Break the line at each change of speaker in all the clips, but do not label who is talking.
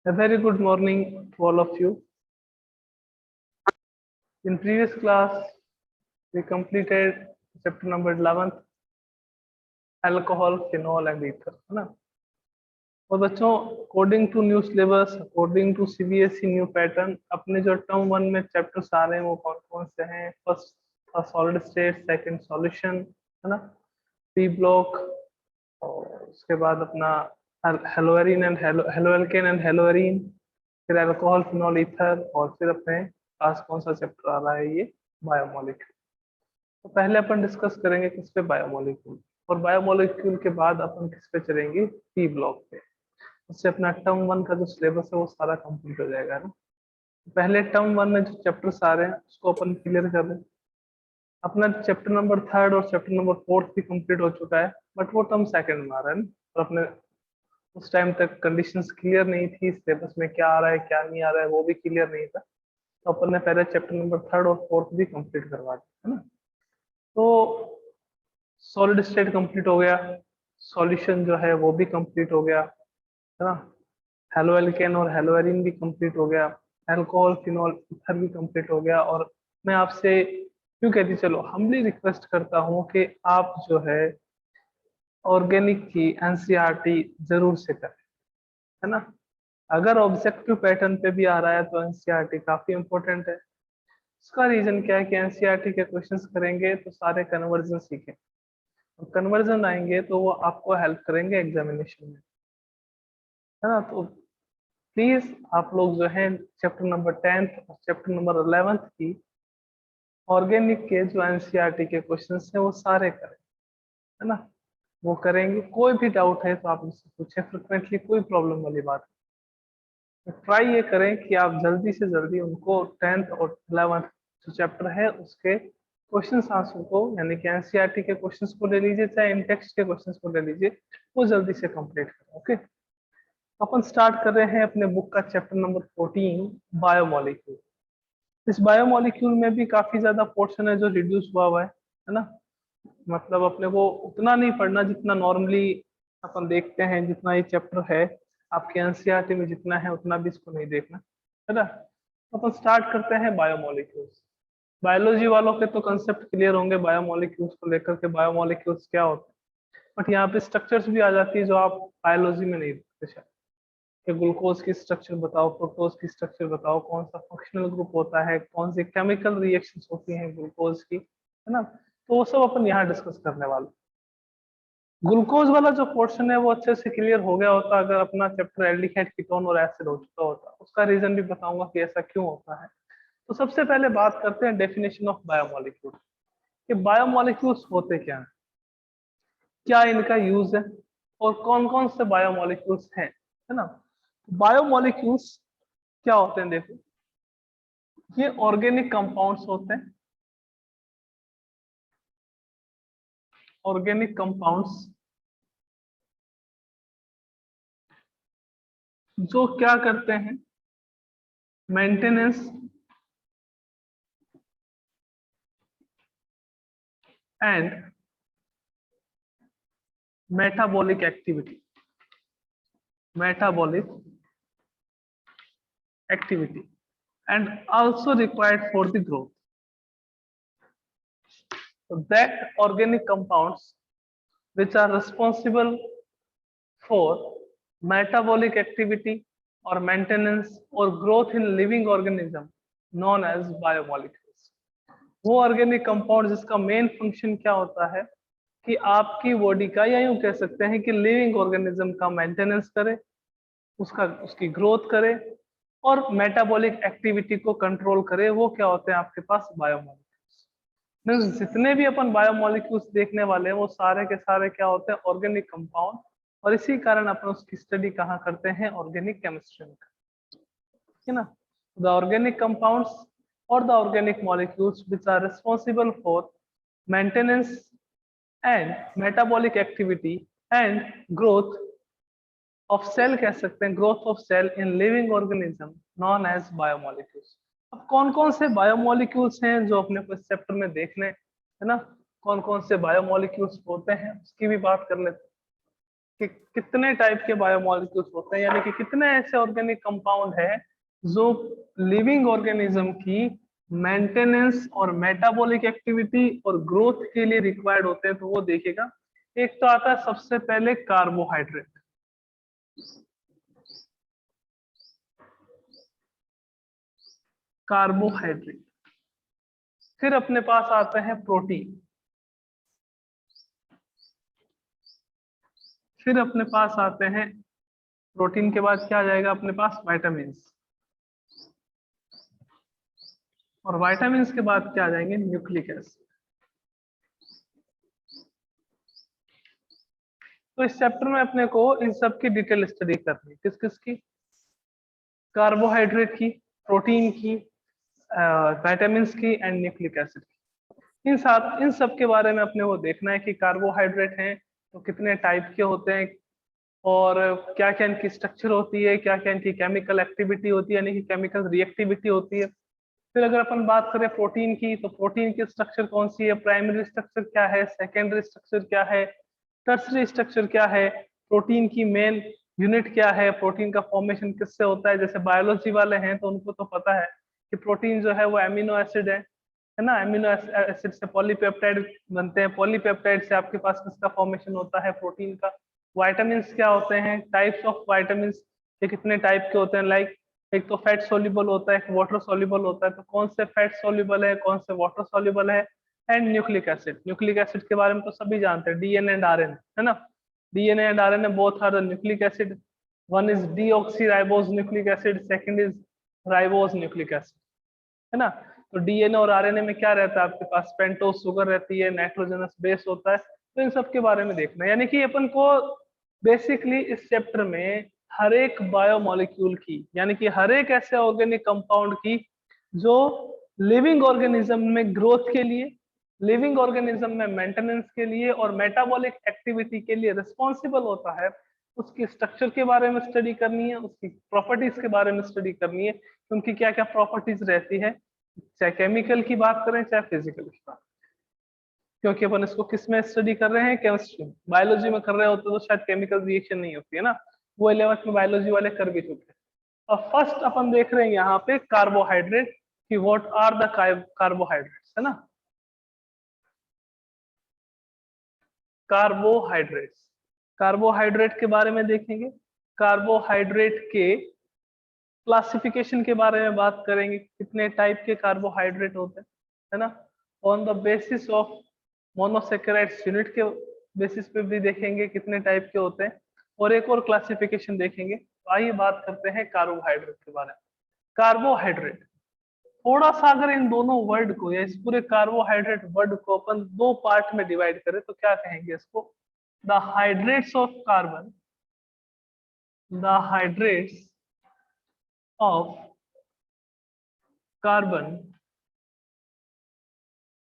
A very good morning to all of you. In previous class, we completed chapter number 11, alcohol, phenol and ether, है ना। और बच्चों, according to new syllabus, according to CBSE new pattern, अपने जो term 1 में chapters आ रहे हैं वो कौन कौन से हैं? फर्स्ट था सॉलिड स्टेट, सेकंड सॉल्यूशन, है ना, पी ब्लॉक, और उसके बाद अपना हेलोएरिन एंड हेलोएल्केन एंड हेलोएरिन, फिर अल्कोहल, फिनॉल, ईथर, और फिर अपने पास कौन सा चैप्टर आ रहा है? ये बायोमोलिक्यूल। तो पहले अपन डिस्कस करेंगे किस पे? बायोमोलिक्यूल। और बायोमोलिक्यूल के बाद अपन किस पे चलेंगे? पी ब्लॉक पे। उससे अपना टर्म 1 का जो सिलेबस है वो सारा कंप्लीट हो जाएगा ना। पहले टर्म 1 में जो चैप्टर्स आ रहे हैं उसको अपन क्लियर कर दें। अपना चैप्टर नंबर 3 और चैप्टर नंबर 4 भी कंप्लीट हो चुका है, बट वो टर्म 2 में आ रहा है ना। और अपने उस टाइम तक कंडीशंस क्लियर नहीं थी, सिलेबस में क्या आ रहा है क्या नहीं आ रहा है वो भी क्लियर नहीं था, तो अपन ने पहले चैप्टर नंबर 3 और 4 भी कंप्लीट करवा दिया है ना। तो सॉलिड स्टेट कंप्लीट हो गया, सॉल्यूशन जो है वो भी कंप्लीट हो गया, है ना। हेलोएल्केन और हेलोएरिन भी कंप्लीट हो गया, अल्कोहल, फिनॉल, ईथर भी कंप्लीट हो गया। और मैं आपसे क्यों कहती, चलो हम्बली रिक्वेस्ट करता हूँ कि आप जो है ऑर्गेनिक की एनसीईआरटी जरूर से करें, है ना। अगर ऑब्जेक्टिव पैटर्न पे भी आ रहा है तो एनसीईआरटी काफी इंपॉर्टेंट है। इसका रीजन क्या है कि एनसीईआरटी के क्वेश्चंस करेंगे तो सारे कन्वर्जन सीखें, और कन्वर्जन आएंगे तो वो आपको हेल्प करेंगे एग्जामिनेशन में, है ना। तो प्लीज आप लोग जो है चैप्टर नंबर 10 और चैप्टर नंबर 11 की ऑर्गेनिक के जो एनसीईआरटी के क्वेश्चंस हैं वो सारे करें, है ना। वो करेंगे, कोई भी डाउट है तो आप मुझसे पूछें फ्रिक्वेंटली, कोई प्रॉब्लम वाली बात नहीं। तो ट्राई ये करें कि आप जल्दी से जल्दी उनको 10th और 11th जो चैप्टर है उसके क्वेश्चन आंसर को, यानी कि एनसीईआरटी के क्वेश्चंस को ले लीजिए, चाहे इन टेक्स्ट के क्वेश्चंस को ले लीजिए, वो जल्दी से कंप्लीट करें। ओके, अपन स्टार्ट कर रहे हैं अपने बुक का चैप्टर नंबर 14, बायोमोलिक्यूल। इस बायोमोलिक्यूल में भी काफी ज्यादा पोर्शन है जो रिड्यूस हुआ है ना। मतलब अपने को उतना नहीं पढ़ना जितना नॉर्मली अपन देखते हैं, जितना ये चैप्टर है आपके एनसीईआरटी में जितना है उतना भी इसको नहीं देखना, है ना। अपन स्टार्ट करते हैं बायोमोलिक्यूल्स। बायोलॉजी वालों के तो कंसेप्ट क्लियर होंगे बायोमोलिक्यूल्स को लेकर के, बायोमोलिक्यूल्स क्या होते हैं। बट यहाँ पे स्ट्रक्चर्स भी आ जाती है जो आप बायोलॉजी में नहीं देखते शायद, कि ग्लूकोज की स्ट्रक्चर बताओ, फ्रुक्टोज की स्ट्रक्चर बताओ, कौन सा फंक्शनल ग्रुप होता है, कौन सी केमिकल रिएक्शंस होती हैं ग्लूकोज की, है ना। तो वो सब अपन यहाँ डिस्कस करने वाले। ग्लूकोज वाला जो पोर्शन है वो अच्छे से क्लियर हो गया होता अगर अपना चैप्टर एल्डिहाइड, कीटोन और एसिड हो चुका होता। उसका रीजन भी बताऊंगा कि ऐसा क्यों होता है। तो सबसे पहले बात करते हैं डेफिनेशन ऑफ बायोमोलिक्यूल, कि बायोमोलिक्यूल्स होते क्या हैं, क्या इनका यूज है, और कौन कौन से बायोमोलिक्यूल्स हैं, है ना। बायोमोलिक्यूल्स क्या होते हैं? देखो, ये ऑर्गेनिक कंपाउंड्स होते हैं, ऑर्गेनिक कंपाउंड्स जो क्या करते हैं? Maintenance and metabolic activity, metabolic activity and also required for the growth. So that organic compounds which are responsible for metabolic activity or maintenance or growth in living organism known as biomolecules. वो organic compound जिसका main function क्या होता है कि आपकी body का, या यूं कह सकते हैं कि लिविंग ऑर्गेनिज्म का मेंटेनेंस करे, उसकी ग्रोथ करे और मेटाबॉलिक एक्टिविटी को कंट्रोल करे, वो क्या होते हैं आपके पास? बायोमोलिक्यूल्स। मींस जितने भी अपन बायोमोलिक्यूल्स देखने वाले हैं वो सारे के सारे क्या होते हैं? Organic compound. और इसी कारण अपन उसकी स्टडी कहाँ करते हैं? ऑर्गेनिक केमिस्ट्री में, है ना। द ऑर्गेनिक कंपाउंड्स और the organic molecules which are responsible for maintenance and metabolic activity and growth of cell, कह सकते हैं growth of cell in living organism known as biomolecules. अब कौन कौन से बायोमोलिक्यूल्स हैं जो अपने को इस चैप्टर में देखने, है ना, कौन कौन से बायोमोलिक्यूल्स होते हैं उसकी भी बात कर लेते हैं। कि कितने टाइप के बायोमॉलिक्यूल्स होते हैं, यानी कि कितने ऐसे ऑर्गेनिक कंपाउंड है जो लिविंग ऑर्गेनिज्म की मेंटेनेंस और मेटाबॉलिक एक्टिविटी और ग्रोथ के लिए रिक्वायर्ड होते हैं, तो वो देखिएगा। एक तो आता है सबसे पहले कार्बोहाइड्रेट। कार्बोहाइड्रेट। फिर अपने पास आते हैं प्रोटीन। फिर अपने पास आते हैं, प्रोटीन के बाद क्या आ जाएगा अपने पास, विटामिन। और विटामिन के बाद क्या आ जाएंगे, न्यूक्लिक एसिड। तो इस चैप्टर में अपने को इन सब की डिटेल स्टडी करनी है। किस किस की, कार्बोहाइड्रेट की, प्रोटीन की, विटामिन की एंड न्यूक्लिक एसिड की। इन सब के बारे में अपने को देखना है कि कार्बोहाइड्रेट हैं तो कितने टाइप के होते हैं, और क्या क्या इनकी स्ट्रक्चर होती है, क्या क्या इनकी केमिकल एक्टिविटी होती है, यानी कि केमिकल रिएक्टिविटी होती है। फिर अगर अपन बात करें प्रोटीन की, तो प्रोटीन की स्ट्रक्चर कौन सी है, प्राइमरी स्ट्रक्चर क्या है, सेकेंडरी स्ट्रक्चर क्या है, टर्सरी स्ट्रक्चर क्या है, प्रोटीन की मेन यूनिट क्या है, प्रोटीन का फॉर्मेशन किससे होता है। जैसे बायोलॉजी वाले हैं तो उनको तो पता है कि प्रोटीन जो है वो एमिनो एसिड है ना, एमिनो एसिड से पॉलीपेप्टाइड बनते हैं, पॉलीपेप्टाइड से आपके पास किसका फॉर्मेशन होता है, प्रोटीन का। विटामिन क्या होते हैं, टाइप्स ऑफ विटामिन ये कितने टाइप के होते हैं, लाइक एक तो फैट सोल्यूबल होता है, एक वाटर सोल्यूबल होता है, तो कौन से फैट सोल्यूबल है, कौन से वाटर सोल्यूबल है। And nucleic acid, nucleic acid के बारे में तो सभी जानते हैं, डीएनए एंड आरएनए, है ना। DNA and RNA both are the nucleic acid. One is deoxyribose nucleic acid, second is ribose nucleic acid, है ना। तो डीएनए और आरएनए में क्या रहता है आपके पास, पेंटोज शुगर रहती है, नाइट्रोजनस बेस होता है। तो इन सब के बारे में देखना है, यानी कि अपन को बेसिकली इस चैप्टर में हर एक बायोमोलिक्यूल की, यानी कि हर एक ऐसे ऑर्गेनिक कंपाउंड की जो लिविंग ऑर्गेनिज्म में ग्रोथ के लिए, लिविंग ऑर्गेनिज्म में मेंटेनेंस के लिए और मेटाबॉलिक एक्टिविटी के लिए रिस्पॉन्सिबल होता है, उसकी स्ट्रक्चर के बारे में स्टडी करनी है, उसकी प्रॉपर्टीज के बारे में स्टडी करनी है, उनकी क्या क्या प्रॉपर्टीज रहती है, चाहे केमिकल की बात करें चाहे फिजिकल की बात, क्योंकि अपन इसको किस में स्टडी कर रहे हैं, केमिस्ट्री में। बायोलॉजी में कर रहे होते तो शायद केमिकल रिएक्शन नहीं होती है ना, वो 11th में बायोलॉजी वाले कर भी चुके हैं। और फर्स्ट अपन देख रहे हैं यहाँ पे कार्बोहाइड्रेट कि व्हाट आर द कार्बोहाइड्रेट्स, है ना। कार्बोहाइड्रेट्स, कार्बोहाइड्रेट के बारे में देखेंगे, कार्बोहाइड्रेट के क्लासिफिकेशन के बारे में बात करेंगे, कितने टाइप के कार्बोहाइड्रेट होते हैं, है ना। On the basis of monosaccharides unit के बेसिस पे भी देखेंगे कितने टाइप के होते हैं, और एक और क्लासिफिकेशन देखेंगे। तो आइए बात करते हैं कार्बोहाइड्रेट के बारे में। कार्बोहाइड्रेट, थोड़ा सा अगर इन दोनों वर्ड को या इस पूरे कार्बोहाइड्रेट वर्ड को अपन दो पार्ट में डिवाइड करें तो क्या कहेंगे इसको, the hydrates of carbon, the hydrates of carbon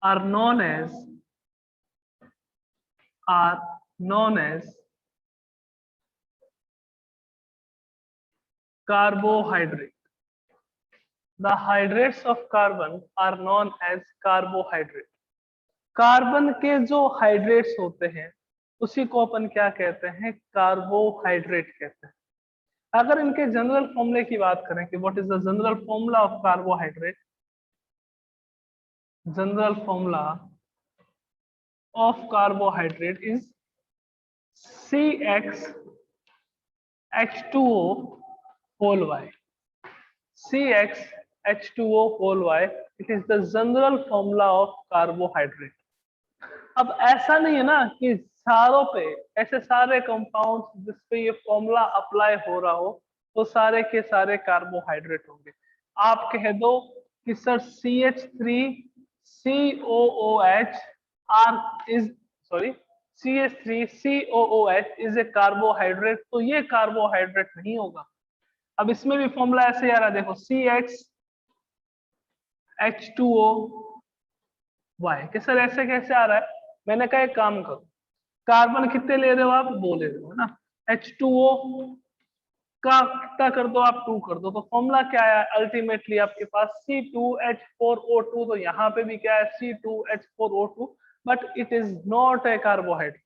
are known as carbohydrate. The hydrates of carbon are known as carbohydrate. Carbon के जो हाइड्रेट्स होते हैं उसी को अपन क्या कहते हैं, कार्बोहाइड्रेट कहते हैं। अगर इनके जनरल फॉर्मूले की बात करें कि what is the general formula of carbohydrate, general formula of carbohydrate is CxH2O whole y. CxH2O whole y. It is the general formula of carbohydrate. अब ऐसा नहीं है ना कि सारों पे, ऐसे सारे कंपाउंड्स जिसपे ये फॉर्मूला अप्लाई हो रहा हो तो सारे के सारे कार्बोहाइड्रेट होंगे। आप कह दो कि sir CH3COOH CH3COOH is a carbohydrate, तो ये कार्बोहाइड्रेट नहीं होगा। अब इसमें भी फॉर्मूला ऐसे आ रहा है, देखो CxH2O कि सर ऐसे कैसे आ रहा है। मैंने कहा एक काम करो, कार्बन कितने ले रहे हो आप, 2 ले रहे हो ना, H2O का कितना कर दो आप, 2 कर दो, तो फॉर्मूला क्या है अल्टीमेटली आपके पास C2H4O2। तो यहाँ पे भी क्या है C2H4O2, but it is not a carbohydrate.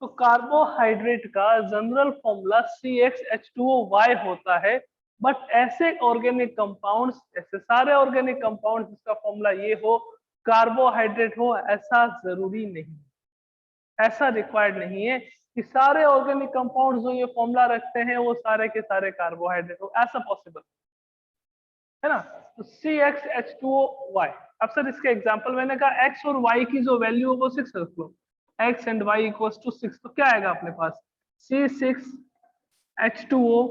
तो कार्बोहाइड्रेट का जनरल फॉर्मूला CxH2O होता है, बट ऐसे ऑर्गेनिक कंपाउंड्स, ऐसे सारे ऑर्गेनिक कंपाउंड्स जिसका फॉर्मूला ये हो, कार्बोहाइड्रेट हो, ऐसा जरूरी नहीं, ऐसा रिक्वायर्ड नहीं है कि सारे ऑर्गेनिक कंपाउंड्स जो ये फॉर्मूला रखते हैं वो सारे के सारे कार्बोहाइड्रेट हो, ऐसा पॉसिबल है ना। तो CxH2O। अब सर इसके एग्जांपल मैंने कहा x और y की जो वैल्यू है वो 6 रख लो, x and y equals to 6, तो क्या आएगा अपने पास C6H2O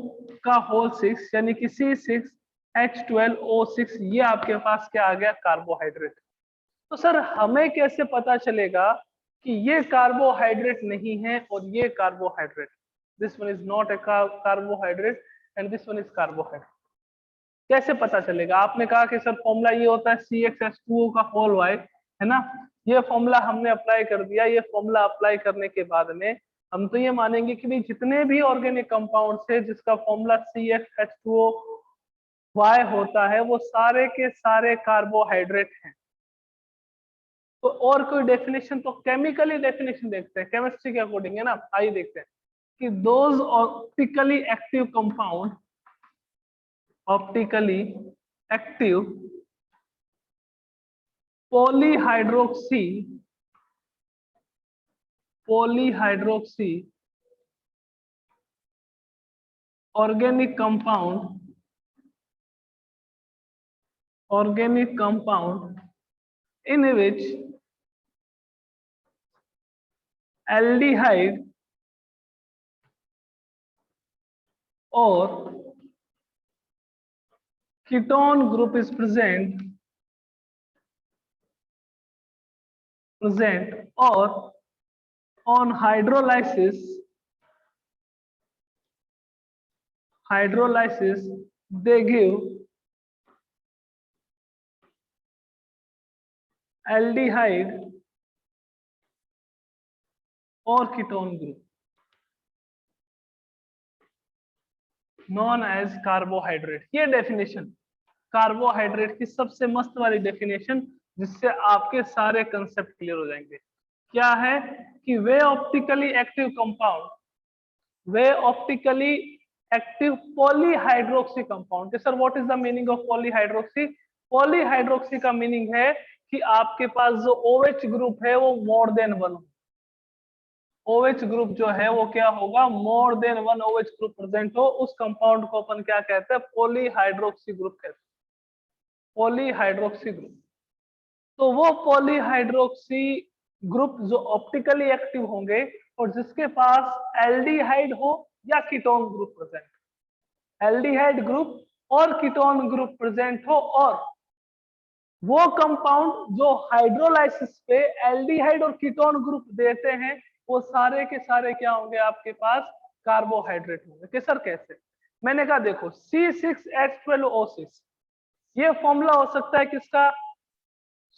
का होल 6 यानी कि C6H12O6, ये आपके पास क्या आ गया, कार्बोहाइड्रेट। तो सर हमें कैसे पता चलेगा कि ये कार्बोहाइड्रेट नहीं है और ये carbohydrate, this one is not a carbohydrate and this one is carbohydrate, कैसे पता चलेगा? आपने कहा कि सर फॉर्मूला ये होता है CxH2O का होल y, है ना, ये फॉर्मूला हमने अप्लाई कर दिया। ये फॉर्मूला अप्लाई करने के बाद में हम तो ये मानेंगे कि भाई जितने भी ऑर्गेनिक कंपाउंड्स है जिसका फॉर्मूला CxH2O होता है वो सारे के सारे कार्बोहाइड्रेट हैं। तो और कोई डेफिनेशन, तो केमिकली डेफिनेशन देखते हैं, केमिस्ट्री के अकॉर्डिंग है ना, आइए देखते हैं कि those optically active compound, optically active polyhydroxy organic compound in which aldehyde or ketone group is present or on hydrolysis they give aldehyde or ketone group known as carbohydrate। ये definition carbohydrate की सबसे मस्त वाली definition, जिससे आपके सारे concept clear हो जाएंगे। क्या है कि वे ऑप्टिकली एक्टिव कंपाउंड, वे optically active polyhydroxy compound. Sir what is the meaning of polyhydroxy? Polyhydroxy का मीनिंग है कि आपके पास जो OH ग्रुप है वो more than one, OH group जो है वो क्या होगा, more than one OH group present हो, उस कंपाउंड को अपन क्या कहते हैं, पॉलीहाइड्रोक्सी ग्रुप कहते हैं, पॉलीहाइड्रोक्सी ग्रुप। तो वो पॉलीहाइड्रोक्सी ग्रुप जो ऑप्टिकली एक्टिव होंगे और जिसके पास एल्डिहाइड हो या ketone group present, aldehyde group और कीटोन ग्रुप प्रेजेंट हो, और वो कंपाउंड जो हाइड्रोलाइसिस पे एल्डिहाइड और कीटोन ग्रुप देते हैं, वो सारे के सारे क्या होंगे आपके पास, कार्बोहाइड्रेट होंगे। कि सर कैसे? मैंने कहा देखो C6H12O6 ये फॉर्मूला हो सकता है किसका,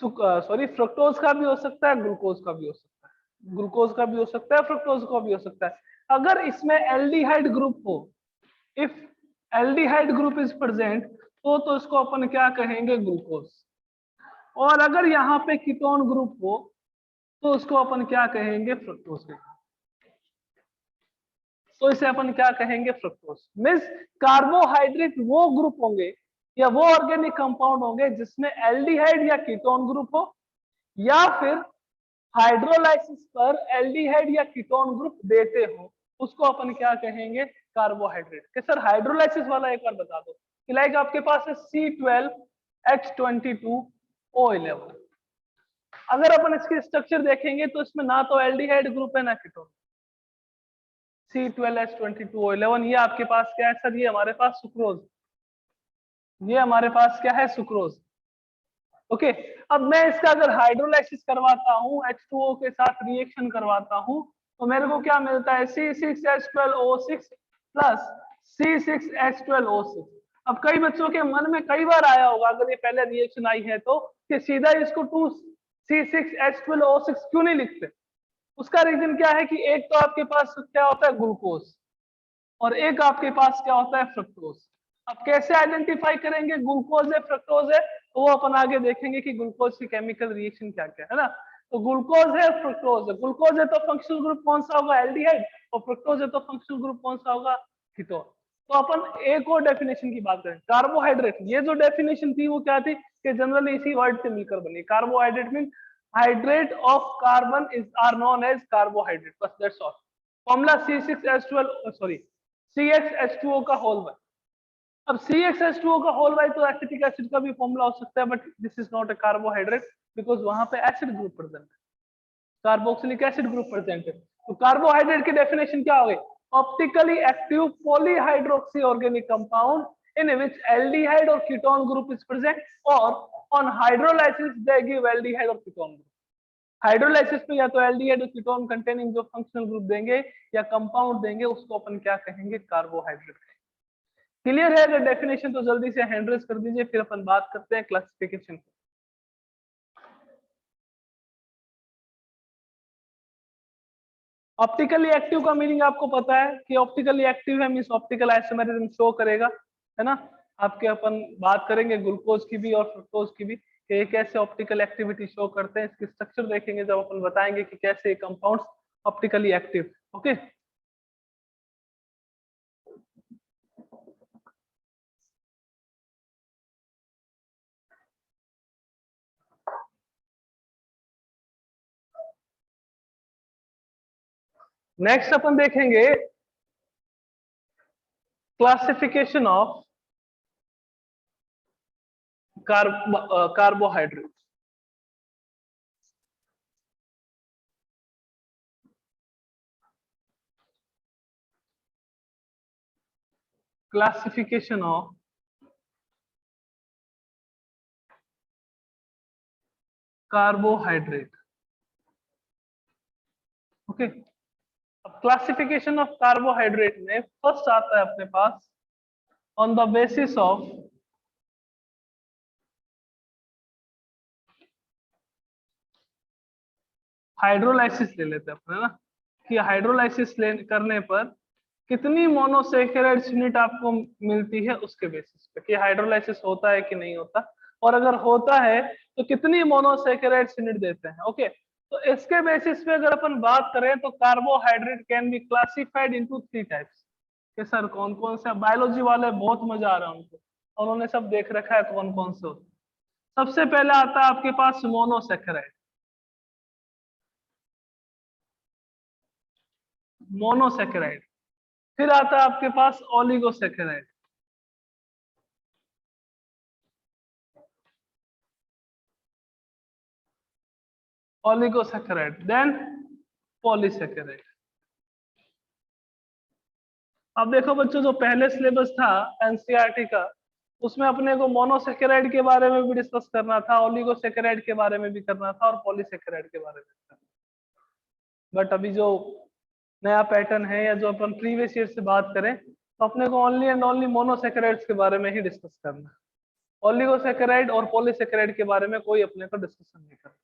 फ्रुक्टोज का भी हो सकता है, ग्लूकोज का भी हो सकता है, ग्लूकोज का भी हो सकता है, फ्रुक्टोज का भी हो सकता है। अगर इसमें एल्डिहाइड ग्रुप हो, if aldehyde group is present, तो इसको अपन क्या कहेंगे, ग्लूकोज। और अगर यहाँ पे कीटोन ग्रुप हो तो उसको अपन क्या कहेंगे, फ्रुक्टोज। तो इसे अपन क्या कहेंगे, फ्रुक्टोज। मीन्स कार्बोहाइड्रेट वो ग्रुप होंगे या वो ऑर्गेनिक कंपाउंड होंगे जिसमें एल्डिहाइड या कीटोन ग्रुप हो, या फिर हाइड्रोलाइसिस पर एल्डिहाइड या कीटोन ग्रुप देते हो, उसको अपन क्या कहेंगे, कार्बोहाइड्रेट। कि सर हाइड्रोलाइसिस वाला एक बार बता दो कि लाइक आपके पास है C12H22O11। अगर अपन इसकी स्ट्रक्चर देखेंगे तो इसमें ना तो एल्डिहाइड ग्रुप है ना कीटोन। C12H22O11 ये आपके पास क्या है सर, ये हमारे पास सुक्रोज, ये हमारे पास क्या है, सुक्रोज। ओके, अब मैं इसका अगर हाइड्रोलाइसिस करवाता हूँ, H2O के साथ रिएक्शन करवाता हूँ, तो मेरे को क्या मिलता है, C6H12O6 प्लस C6H12O6। अब कई बच्चों के मन में कई बार आया होगा, अगर ये पहले रिएक्शन आई है तो, कि सीधा इसको 2C6H12O6 क्यों नहीं लिखते? उसका रीजन क्या है कि एक तो आपके पास क्या होता है, ग्लूकोज, और एक आपके पास क्या होता है, फ्रुक्टोज। अब कैसे आइडेंटिफाई करेंगे ग्लूकोज है फ्रुक्टोज है, तो वो अपन आगे देखेंगे कि ग्लूकोज की केमिकल रिएक्शन क्या क्या है ना। तो ग्लूकोज है, फ्रुक्टोज है। ग्लूकोज है तो फंक्शनल ग्रुप कौन सा होगा, एल्डिहाइड, और फ्रुक्टोज है तो फंक्शनल ग्रुप कौन सा होगा, कीटोन। तो अपन एक और डेफिनेशन की बात करें, कार्बोहाइड्रेट। ये जो डेफिनेशन थी वो क्या थी कि जनरली इसी वर्ड से मिलकर बनी। Carbohydrate mean hydrate of carbon is are known as carbohydrate, बस that's all. Formula C6H12 sorry CxH2O का होल बाय। अब CxH2O का होल बाय तो एसिटिक एसिड का भी फॉर्मूला हो सकता है, but this is not a carbohydrate because वहां पे एसिड ग्रुप प्रेजेंट है, कार्बोक्सिलिक एसिड ग्रुप प्रेजेंट है। तो कार्बोहाइड्रेट की डेफिनेशन क्या हो गई, optically active polyhydroxy organic compound in which aldehyde और कीटोन ग्रुप इज प्रेजेंट, और on hydrolysis they give aldehyde और कीटोन ग्रुप। हाइड्रोलाइसिस में या तो एल्डिहाइड और कीटोन कंटेनिंग जो फंक्शनल ग्रुप देंगे या कंपाउंड देंगे, उसको अपन क्या कहेंगे, कार्बोहाइड्रेट कहेंगे। क्लियर है? अगर डेफिनेशन तो जल्दी से हैंड रेज कर दीजिए, फिर अपन बात करते हैं क्लासिफिकेशन की। ऑप्टिकली एक्टिव का मीनिंग आपको पता है कि ऑप्टिकली एक्टिव है मींस ऑप्टिकल आइसोमेरिज्म शो करेगा, है ना। आपके अपन बात करेंगे ग्लूकोज की भी और फ्रुक्टोज की भी कि ये कैसे ऑप्टिकल एक्टिविटी शो करते हैं। इसकी स्ट्रक्चर देखेंगे जब अपन बताएंगे कि कैसे compounds optically active. Okay, next अपन देखेंगे classification of carbohydrate. Classification of carbohydrate. Okay, अब क्लासिफिकेशन ऑफ कार्बोहाइड्रेट में फर्स्ट आता है अपने पास on the basis of hydrolysis ले लेते हैं अपने, ना, कि हाइड्रोलाइसिस करने पर कितनी मोनोसैकेराइड यूनिट आपको मिलती है उसके बेसिस पे कि हाइड्रोलाइसिस होता है कि नहीं होता, और अगर होता है तो कितनी मोनोसैकेराइड यूनिट देते हैं। ओके, तो इसके बेसिस पे अगर अपन बात करें तो carbohydrate can be classified into 3 types. कि सर कौन कौन से, बायोलॉजी वाले बहुत मजा आ रहा है उनको, उन्होंने सब देख रखा है कौन कौन से होते हैं। सबसे पहले आता है आपके पास मोनोसैकेराइड, मोनोसैकेराइड। फिर आता है आपके पास ओलिगोसैकेराइड, ओलिगोसैकेराइड, देन पॉलीसैकेराइड। अब देखो बच्चों, जो पहले सिलेबस था एनसीईआरटी का, उसमें अपने को मोनोसैकेराइड के बारे में भी डिस्कस करना था, ओलिगोसैकेराइड के बारे में भी करना था, और पॉलीसैकेराइड के बारे में करना था। बट अभी जो नया पैटर्न है या जो अपन प्रीवियस ईयर से बात करें तो अपने को ओनली एंड ओनली मोनोसैकेराइड्स के बारे में ही डिस्कस करना है। ओलिगोसैकेराइड और पॉलीसैकेराइड के बारे में कोई अपने को डिस्कशन नहीं करना।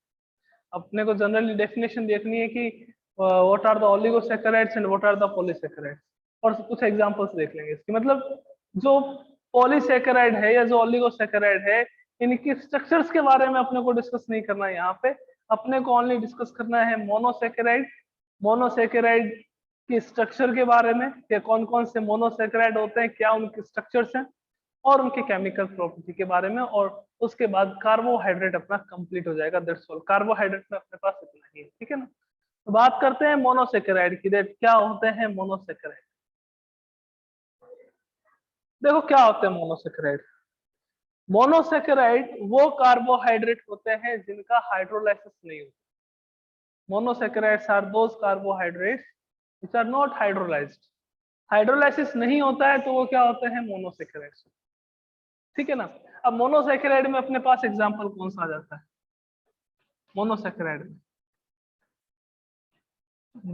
अपने को जनरली डेफिनेशन देखनी है कि what are the oligosaccharides and what are the polysaccharides, और कुछ एग्जांपल्स देख लेंगे इसकी। मतलब जो पॉलीसैकेराइड है या जो ओलिगोसैकेराइड है, इनकी स्ट्रक्चर्स के बारे में अपने को डिस्कस नहीं करना है यहाँ पे। अपने को ओनली डिस्कस करना है मोनोसैकेराइड, मोनोसैकेराइड की स्ट्रक्चर के बारे में कि कौन कौन से मोनोसैकेराइड होते हैं, क्या उनके स्ट्रक्चर्स हैं, और उनके केमिकल प्रॉपर्टी के बारे में। और उसके बाद कार्बोहाइड्रेट अपना कंप्लीट हो जाएगा। That's all. कार्बोहाइड्रेट में अपने पास इतना ही है, ठीक है ना। तो बात करते हैं मोनोसैकेराइड की। क्या होते हैं मोनोसैकेराइड? देखो क्या होते हैं मोनोसैकेराइड। मोनोसैकेराइड वो कार्बोहाइड्रेट होते हैं जिनका हाइड्रोलाइसिस नहीं होता। Monosaccharides are those carbohydrates which are not hydrolysed. Hydrolysis नहीं होता है तो वो क्या होते हैं, मोनोसैकेराइड्स, ठीक है ना। अब मोनोसैकेराइड में अपने पास एग्जांपल कौन सा आ जाता है? मोनोसैकेराइड में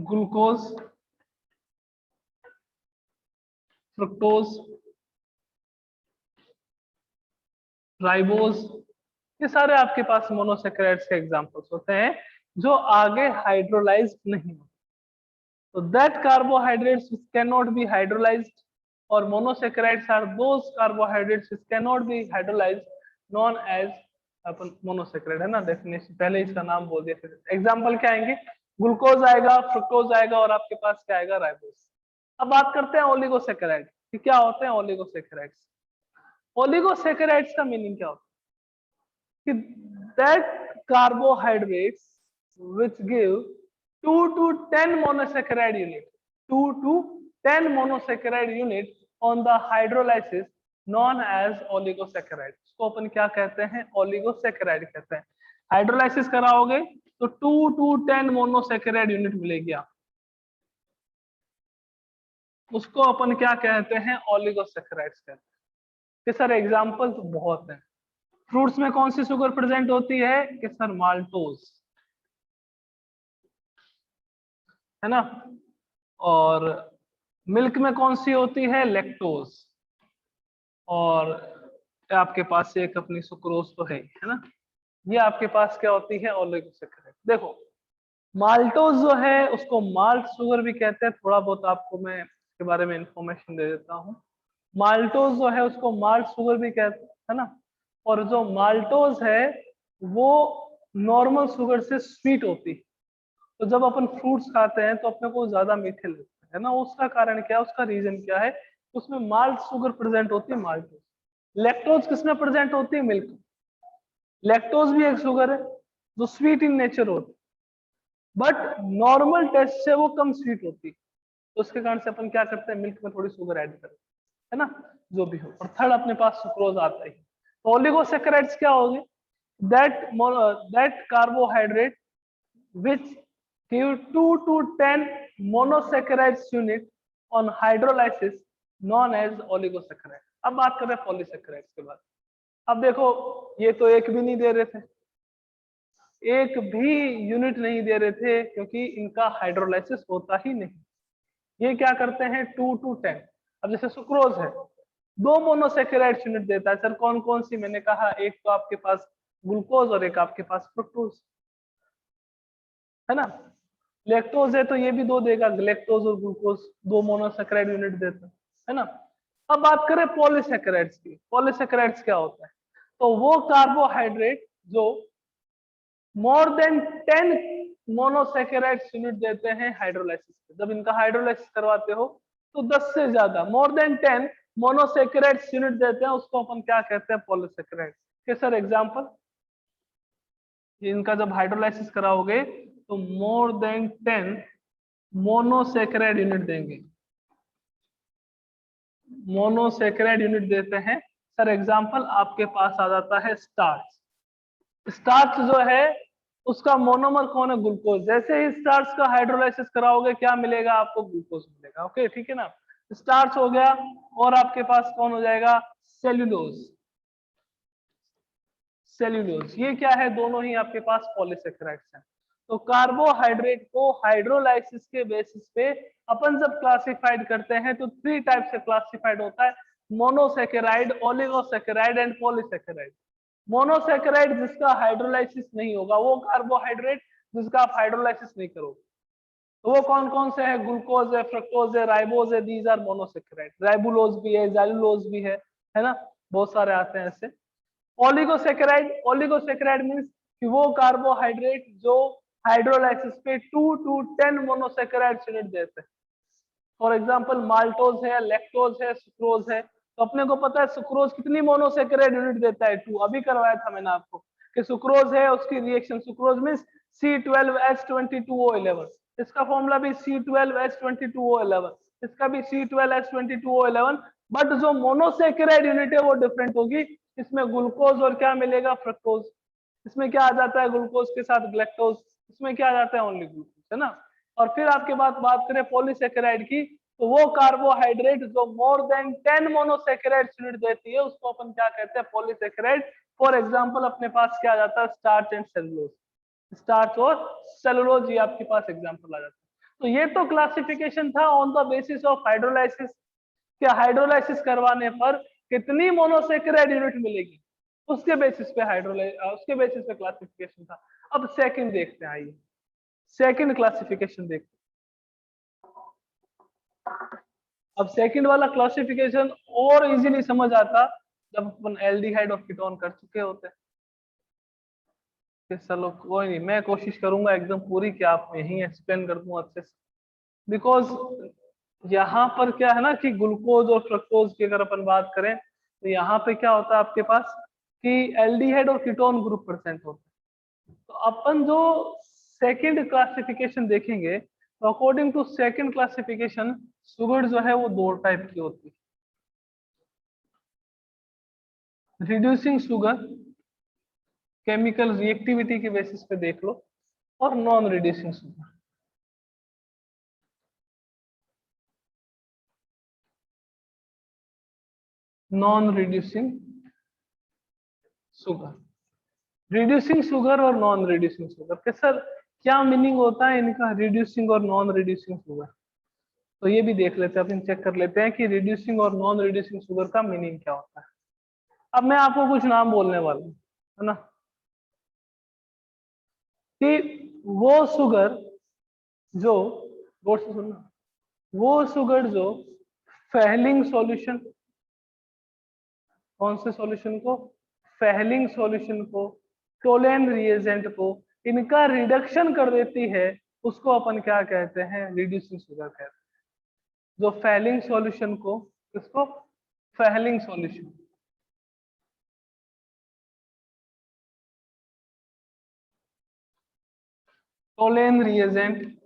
ग्लूकोज, फ्रुक्टोज, राइबोज, ये सारे आपके पास मोनोसैकेराइड्स के एग्जांपल्स होते हैं जो आगे हाइड्रोलाइज्ड नहीं होते। So that carbohydrates which cannot be hydrolyzed, or monosaccharides are those carbohydrates which cannot be hydrolyzed, known as upon monosaccharide है ना, डेफिनेशन पहले इसका नाम बोल दिया। फिर एग्जांपल क्या आएंगे, ग्लूकोज आएगा, फ्रुक्टोज आएगा और आपके पास क्या आएगा, राइबोज। अब बात करते हैं ओलिगोसेक्राइड कि क्या होते हैं ओलिगोसेक्राइड्स। ओलिगोसेक्राइड्स का मीनिंग क्या होता है कि that carbohydrates which give 2 to 10 monosaccharide unit, 2 to 10 monosaccharide unit on the hydrolysis known as oligosaccharides। इसको अपन क्या कहते हैं, ओलिगोसेक्राइड कहते हैं। हाइड्रोलाइसिस कराओगे तो 2 to 10 मोनोसेक्राइड यूनिट मिलेगी आप, उसको अपन क्या कहते हैं, ओलिगोसेक्राइड्स कहते हैं। कि सर एग्जांपल तो बहुत है। फ्रूट्स में कौन सी शुगर प्रेजेंट होती है कि सर माल्टोज, है ना। और मिल्क में कौन सी होती है, लैक्टोज। और आपके पास एक अपनी सुक्रोज तो है ना। ये आपके पास क्या होती है, ओलिगोसेक्राइड। देखो माल्टोज जो है उसको माल्ट शुगर भी कहते हैं, थोड़ा बहुत आपको मैं इसके बारे में इंफॉर्मेशन दे देता हूँ। माल्टोज जो है उसको माल्ट शुगर भी कहते हैं, है ना। और जो माल्टोज है वो नॉर्मल शुगर से स्वीट होती है। तो जब अपन फ्रूट्स खाते हैं तो अपने को ज्यादा मीठे लगते हैं ना, उसका कारण क्या है, उसका रीजन क्या है, उसमें माल्ट शुगर प्रेजेंट होती है, माल्टोज। लैक्टोज किसमें प्रेजेंट होती है, मिल्क। लैक्टोज भी एक शुगर है जो स्वीट इन नेचर होती है, बट नॉर्मल टेस्ट से वो कम स्वीट होती है। तो उसके कारण से अपन क्या करते हैं, मिल्क में थोड़ी शुगर ऐड करते हैं, है ना, जो भी हो। और थर्ड अपने पास सुक्रोज आता है। तो ओलिगोसेक्राइड्स क्या होगी, that carbohydrate which give 2 to 10 monosaccharides unit on hydrolysis known as oligosaccharides। अब बात कर रहे हैं पॉलीसेक्राइड्स के बाद। अब देखो ये तो एक भी नहीं दे रहे थे, एक भी यूनिट नहीं दे रहे थे क्योंकि इनका हाइड्रोलाइसिस होता ही नहीं। ये क्या करते हैं, 2 to 10। अब जैसे सुक्रोज है, 2 मोनोसेक्राइड्स यूनिट देता है। सर कौन कौन सी, मैंने कहा एक तो आपके पास ग्लूकोज और एक आपके पास फ्रुक्टोज, है ना। लैक्टोज है तो ये भी 2 देगा, लैक्टोज और ग्लूकोज 2 मोनोसेक्राइड यूनिट देता है ना। अब बात करें पॉलीसेक्राइड्स की। पॉलीसेक्राइड्स क्या होता है, तो वो कार्बोहाइड्रेट जो मोर देन 10 मोनोसेक्राइड्स यूनिट देते हैं हाइड्रोलाइसिस पे। जब इनका हाइड्रोलाइसिस करवाते हो तो 10 से ज्यादा, मोर देन 10 मोनोसेक्राइड्स यूनिट देते हैं, उसको अपन क्या कहते हैं, पॉलीसेक्राइड। के सर एग्जांपल, इनका जब हाइड्रोलाइसिस कराओगे तो मोर देन 10 मोनोसेक्राइड यूनिट देंगे, मोनोसेक्राइड यूनिट देते हैं। सर एग्जांपल आपके पास आ जाता है स्टार्च। स्टार्च जो है उसका मोनोमर कौन है, ग्लूकोज। जैसे ही स्टार्च का हाइड्रोलाइसिस कराओगे क्या मिलेगा आपको, ग्लूकोज मिलेगा। ओके ठीक है ना, स्टार्च हो गया। और आपके पास कौन हो जाएगा, सेल्यूलोज। सेल्यूलोज ये क्या है, दोनों ही आपके पास पॉलीसेक्राइड्स हैं। तो कार्बोहाइड्रेट को हाइड्रोलाइसिस के बेसिस पे अपन जब क्लासिफाइड करते हैं तो 3 टाइप से क्लासिफाइड होता है, monosaccharide, oligosaccharide and polysaccharide. Monosaccharide जिसका हाइड्रोलाइसिस नहीं होगा, वो कार्बोहाइड्रेट जिसका आप हाइड्रोलाइसिस नहीं करोगे। तो वो कौन कौन से है, ग्लूकोज है, फ्रक्टोज है, राइबोज है, दीज आर मोनोसेकेराइड। राइबुलोज भी है, जैलुलोज भी है ना, बहुत सारे आते हैं ऐसे। ओलिगोसेकेराइड, ओलिगोसेकेराइड मींस कि वो कार्बोहाइड्रेट जो हाइड्रोलाइसिस पे 2 to 10 मोनोसेकेराइड यूनिट देते हैं। फॉर एग्जांपल माल्टोज है, लैक्टोज है, सुक्रोज है। तो अपने को पता है सुक्रोज कितनी मोनोसेकेराइड यूनिट देता है, 2। अभी करवाया था मैंने आपको कि सुक्रोज है, उसकी रिएक्शन सुक्रोज मींस C12H22O11। इसका फॉर्मूला भी C12H22O11, इसका भी C12H22O11। बट जो मोनोसेकेराइड यूनिट है वो डिफरेंट होगी। इसमें ग्लूकोज और क्या मिलेगा, फ्रक्टोज। इसमें क्या आ जाता है, ग्लूकोज के साथ ग्लैक्टोज। इसमें क्या आ जाता है, ओनली ग्लूकोज, है ना। और फिर आपके बात करें पॉलीसेकेराइड की, तो वो कार्बोहाइड्रेट जो मोर देन 10 मोनोसेकेराइड यूनिट देती है उसको अपन क्या कहते हैं, पॉलीसेकेराइड। फॉर एग्जांपल अपने पास क्या आ जाता है, स्टार्च एंड सेलुलोज। स्टार्च और सेलुलोज ये आपके पास एग्जांपल आ जाता है। तो ये तो क्लासिफिकेशन था on the basis of hydrolysis, क्या हाइड्रोलाइसिस करवाने पर कितनी मोनोसेकेराइड यूनिट मिलेगी, उसके बेसिस पे उसके बेसिस पे क्लासिफिकेशन था। अब सेकंड देखते हैं, आइए सेकंड क्लासिफिकेशन देखते हैं। अब सेकंड वाला क्लासिफिकेशन और इजीली समझ आता जब अपन एल्डिहाइड और कीटोन कर चुके होते हैं। चलो कोई नहीं, मैं कोशिश करूंगा एकदम पूरी कि आप यही एक्सप्लेन कर दूं अच्छे से, बिकॉज यहाँ पर क्या है ना कि ग्लूकोज और फ्रक्टोज की अगर अपन बात करें तो यहाँ पे क्या होता है आपके पास कि एल्डिहाइड और कीटोन ग्रुप प्रेजेंट होता है। तो अपन जो सेकंड क्लासिफिकेशन देखेंगे तो according to second classification sugar जो है वो दो टाइप की होती है, रिड्यूसिंग शुगर केमिकल रिएक्टिविटी के बेसिस पे देख लो, और non reducing sugar. Non reducing sugar, reducing sugar और नॉन रिड्यूसिंग शुगर के सर क्या मीनिंग होता है इनका, रिड्यूसिंग और नॉन रिड्यूसिंग शुगर? तो ये भी देख लेते हैं, अपन चेक कर लेते हैं कि रिड्यूसिंग और नॉन रिड्यूसिंग शुगर का मीनिंग क्या होता है। अब मैं आपको कुछ नाम बोलने वाला हूँ, है ना, कि वो शुगर जो, गौर से सुनना, वो शुगर जो फेहलिंग सॉल्यूशन, कौन से सॉल्यूशन को, फेहलिंग सॉल्यूशन को, टोलेन रिएजेंट को, इनका रिडक्शन कर देती है, उसको अपन क्या कहते हैं, रिड्यूसिंग शुगर कहते हैं। जो फेहलिंग सॉल्यूशन को, इसको फेहलिंग सॉल्यूशन, टोलेन रिएजेंट,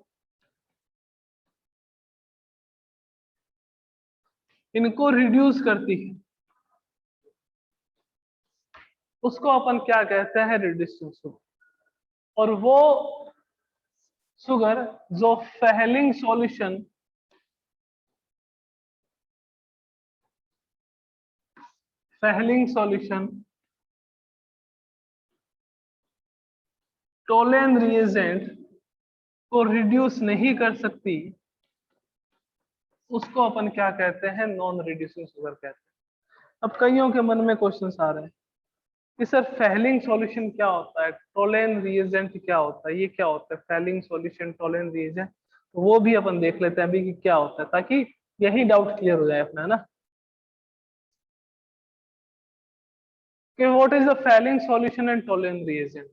इनको रिड्यूस करती है, उसको अपन क्या कहते हैं, रिड्यूसिंग शुगर। और वो शुगर जो Fehling solution, Fehling solution Tollens reagent को रिड्यूस नहीं कर सकती, उसको अपन क्या कहते हैं, नॉन रिड्यूसिंग शुगर कहते हैं। अब कईयों के मन में क्वेश्चंस आ रहे हैं कि सर फेहलिंग सॉल्यूशन क्या होता है, टोलेन रिएजेंट क्या होता है, ये क्या होता है फेहलिंग सॉल्यूशन टोलेन रिएजेंट, तो वो भी अपन देख लेते हैं अभी कि क्या होता है, ताकि यही डाउट क्लियर हो जाए अपना, है ना, कि what is the Fehling solution and Tollens reagent.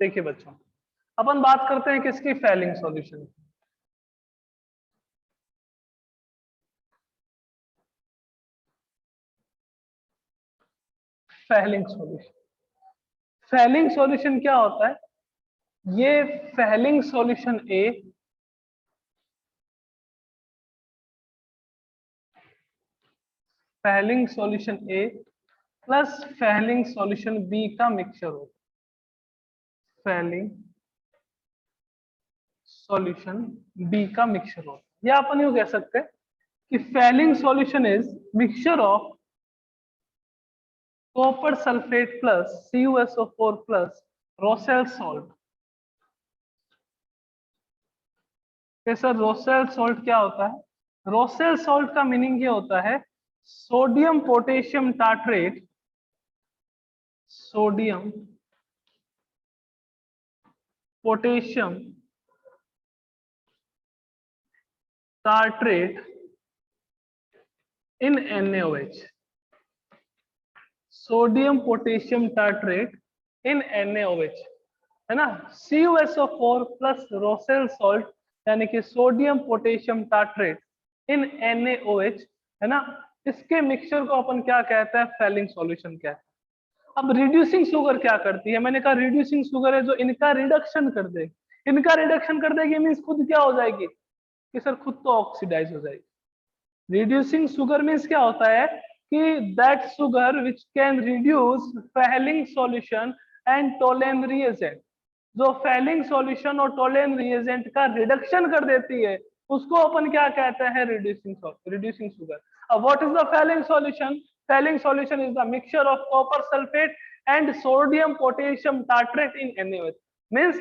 देखिए बच्चों, अपन बात करते हैं किसकी, Fehling solution. Fehling solution, Fehling solution क्या होता है, ये फेहलिंग सॉल्यूशन ए, फेहलिंग सॉल्यूशन ए प्लस फेहलिंग सॉल्यूशन बी का मिक्सचर होता है, फेहलिंग सॉल्यूशन बी का मिक्सचर होता है, या अपन यूं कह सकते हैं कि Fehling solution is mixture of copper sulphate plus CuSO4 plus Rochelle salt. Sir Rosell salt क्या होता है, रोसेल सॉल्ट का मीनिंग ये होता है sodium potassium tartrate, sodium potassium tartrate in NaOH, sodium potassium tartrate in NaOH, है ना, CuSO4 plus Rochelle salt यानी कि sodium potassium tartrate in NaOH, है ना, इसके मिक्सचर को अपन क्या कहते हैं, फेहलिंग सॉल्यूशन कहते हैं। अब रिड्यूसिंग शुगर क्या करती है, मैंने कहा रिड्यूसिंग शुगर है जो इनका रिडक्शन कर देगी, इनका रिडक्शन कर देगी मीन्स खुद क्या हो जाएगी, कि सर खुद तो ऑक्सीडाइज हो जाएगी। रिड्यूसिंग शुगर मीन्स क्या होता है कि that sugar which can reduce Fehling solution and Tollens reagent, जो फेहलिंग सॉल्यूशन और टोलेन रिएजेंट का रिडक्शन कर देती है, उसको अपन क्या कहते हैं, रिड्यूसिंग शुगर। अब what is the Fehling solution, Fehling solution is the mixture of copper sulphate and sodium potassium tartrate in NaOH। Means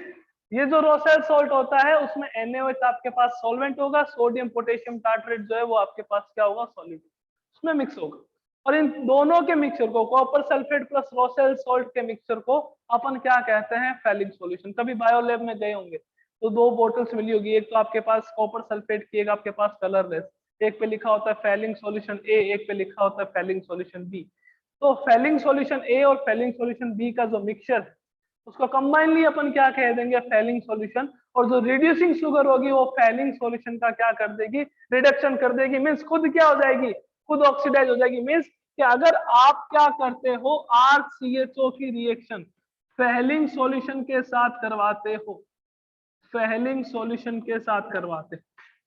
ये जो रोसेल सॉल्ट होता है उसमें NaOH आपके पास सॉल्वेंट होगा, सोडियम पोटेशियम टार्ट्रेट जो है वो आपके पास क्या होगा, सॉल्यूट, उसमें मिक्स होगा। और इन दोनों के मिक्सचर को, copper sulphate plus Rochelle salt के मिक्सचर को अपन क्या कहते हैं, फेलिंग सॉल्यूशन। कभी बायो लैब में गए होंगे तो दो बोतल्स मिली होगी, एक तो आपके पास कॉपर सल्फेट की, एक आपके पास कलरलेस, एक पे लिखा होता है फेलिंग सॉल्यूशन ए, एक पे लिखा होता है फेलिंग सॉल्यूशन बी। तो फेलिंग सॉल्यूशन ए और फेलिंग सॉल्यूशन बी का जो मिक्सचर है उसको कंबाइनली अपन क्या कह देंगे, फेलिंग सॉल्यूशन। और जो रिड्यूसिंग शुगर होगी वो फेलिंग सॉल्यूशन का क्या कर देगी, रिडक्शन कर देगी। मींस खुद क्या हो जाएगी, खुद ऑक्सीडाइज हो जाएगी। मींस कि अगर आप क्या करते हो, RCHO की रिएक्शन फेलिंग सॉल्यूशन के साथ करवाते हो, फेलिंग सॉल्यूशन के साथ करवाते,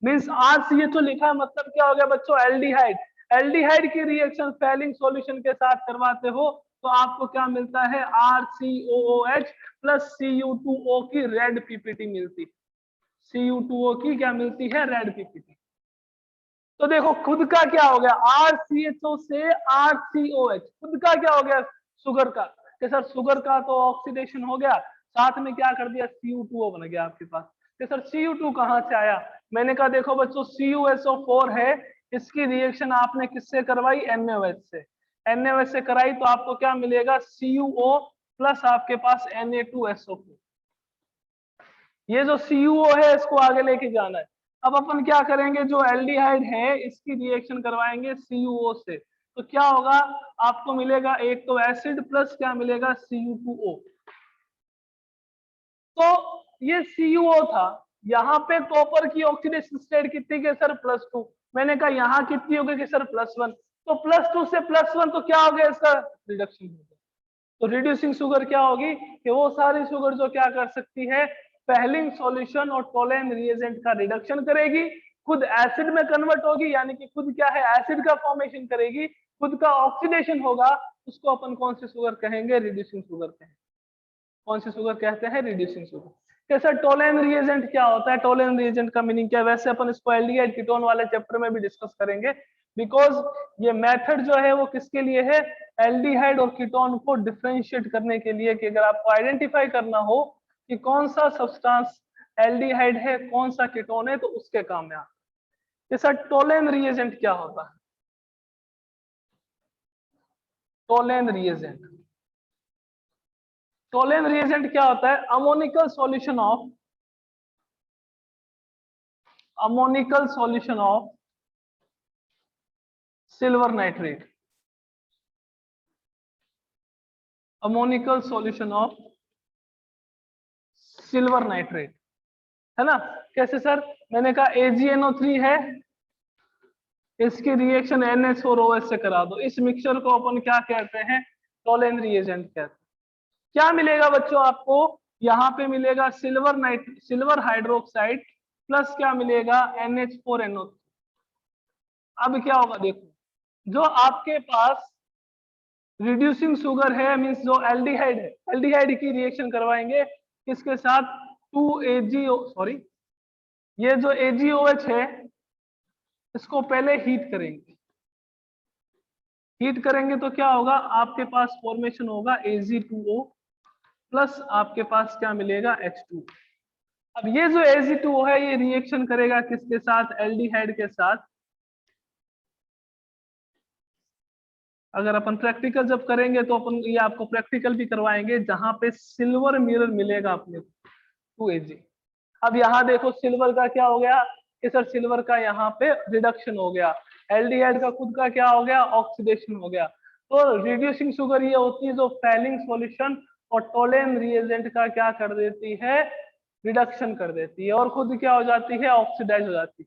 मींस RCHO लिखा है मतलब क्या हो गया बच्चों, एल्डिहाइड। एल्डिहाइड की रिएक्शन फेलिंग सॉल्यूशन के साथ करवाते हो तो आपको क्या मिलता है, RCOOH प्लस Cu2O की रेड पीपीटी मिलती, Cu2O की क्या मिलती है, रेड पीपीटी। तो देखो खुद का क्या हो गया, RCHO से RCOH, खुद का क्या हो गया, शुगर का। कि सर शुगर का तो ऑक्सीडेशन हो गया, साथ में क्या कर दिया, Cu2O बन गया आपके पास। कि सर Cu2 कहां से आया, मैंने कहा देखो बच्चों CuSO4 है, इसकी रिएक्शन आपने किससे करवाई, NaOH से। NaOH से कराई तो आपको क्या मिलेगा, CuO प्लस आपके पास Na2SO4। ये जो CuO है इसको आगे लेके जाना है। अब अपन क्या करेंगे, जो एल्डिहाइड है इसकी रिएक्शन करवाएंगे CuO से, तो क्या होगा, आपको मिलेगा एक तो एसिड प्लस क्या मिलेगा, Cu2O। तो ये CuO था, यहाँ पे कॉपर की ऑक्सीडेशन स्टेट कितनी के सर, +2। मैंने कहा यहाँ कितनी होगी कि सर +1। तो +2 से +1 तो क्या हो गया, इसका रिडक्शन हो गया। तो रिड्यूसिंग शुगर क्या होगी, कि वो सारी शुगर जो क्या कर सकती है, फेलिंग सॉल्यूशन और टोलेन रिएजेंट का रिडक्शन करेगी, खुद एसिड में कन्वर्ट होगी, यानी कि खुद क्या है, एसिड का फॉर्मेशन करेगी, खुद का ऑक्सीडेशन होगा, उसको अपन कौन सी शुगर कहेंगे, रिड्यूसिंग शुगर कहेंगे। कौन सी शुगर कहते हैं, रिड्यूसिंग शुगर। कैसा टोलेन रिएजेंट क्या होता है, टोलेन रिएजेंट का मीनिंग क्या है, वैसे अपन इसको एल्डिहाइड कीटोन वाले चैप्टर में भी डिस्कस करेंगे, बिकॉज ये मेथड जो है वो किसके लिए है, एल्डिहाइड और कीटोन को डिफरेंशिएट करने के लिए, कि अगर आपको आइडेंटिफाई करना हो कि कौन सा सब्सटेंस एल्डिहाइड है कौन सा कीटोन है, तो उसके काम में आता है। टोलेन रिएजेंट क्या होता है, टोलेन रिएजेंट, टोलेन रिएजेंट क्या होता है, ammoniacal solution of, ammoniacal solution of silver nitrate, ammoniacal solution of silver nitrate, है ना। कैसे सर, मैंने कहा AgNO3 है, इसकी रिएक्शन NH4OH से करा दो, इस मिक्सचर को अपन क्या कहते हैं, टोलेन रिएजेंट कहते हैं। क्या मिलेगा बच्चों आपको, यहाँ पे मिलेगा सिल्वर हाइड्रोक्साइड प्लस क्या मिलेगा, NH4NO3। अब क्या होगा देखो, जो आपके पास रिड्यूसिंग शुगर है, मींस जो एल्डिहाइड है, एल्डिहाइड की रिएक्शन करवाएंगे किसके साथ, 2AgO, सॉरी, ये जो AgOH है इसको पहले हीट करेंगे, हीट करेंगे तो क्या होगा, आपके पास फॉर्मेशन होगा Ag2O प्लस आपके पास क्या मिलेगा, H2। अब ये जो Ag2O है ये रिएक्शन करेगा किसके साथ, एल्डिहाइड के साथ। अगर अपन प्रैक्टिकल जब करेंगे तो अपन ये आपको प्रैक्टिकल भी करवाएंगे, जहां पे सिल्वर मिरर मिलेगा अपने को, 2Ag। अब यहाँ देखो सिल्वर का क्या हो गया, कि सर सिल्वर का यहाँ पे रिडक्शन हो गया, एल्डिहाइड का खुद का क्या हो गया, ऑक्सीडेशन हो गया। तो रिड्यूसिंग शुगर ये होती है जो फेलिंग सॉल्यूशन और टोलेन रिएजेंट का क्या कर देती है, रिडक्शन कर देती है, और खुद क्या हो जाती है, ऑक्सीडाइज हो जाती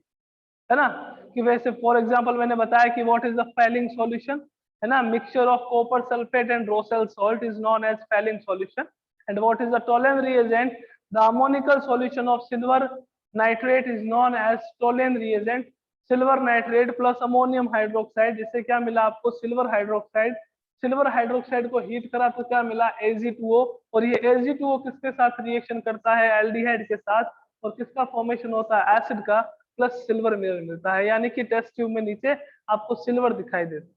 है ना। कि वैसे फॉर एग्जांपल मैंने बताया कि what is the Fehling solution, है ना, mixture of copper sulphate and Rochelle salt is known as Fehling solution. And what is the Tollen reagent, the ammoniacal solution of silver nitrate is known as Tollen reagent. Silver nitrate plus ammonium hydroxide, जिससे क्या मिला आपको, silver hydroxide. Silver hydroxide को heat करा तो क्या मिला, Ag2O। और ये Ag2O किसके साथ रिएक्शन करता है, एल्डिहाइड के साथ, और किसका फॉर्मेशन होता है, एसिड का, प्लस सिल्वर मिरर मिलता है, यानी कि टेस्ट ट्यूब में नीचे आपको सिल्वर दिखाई देता है।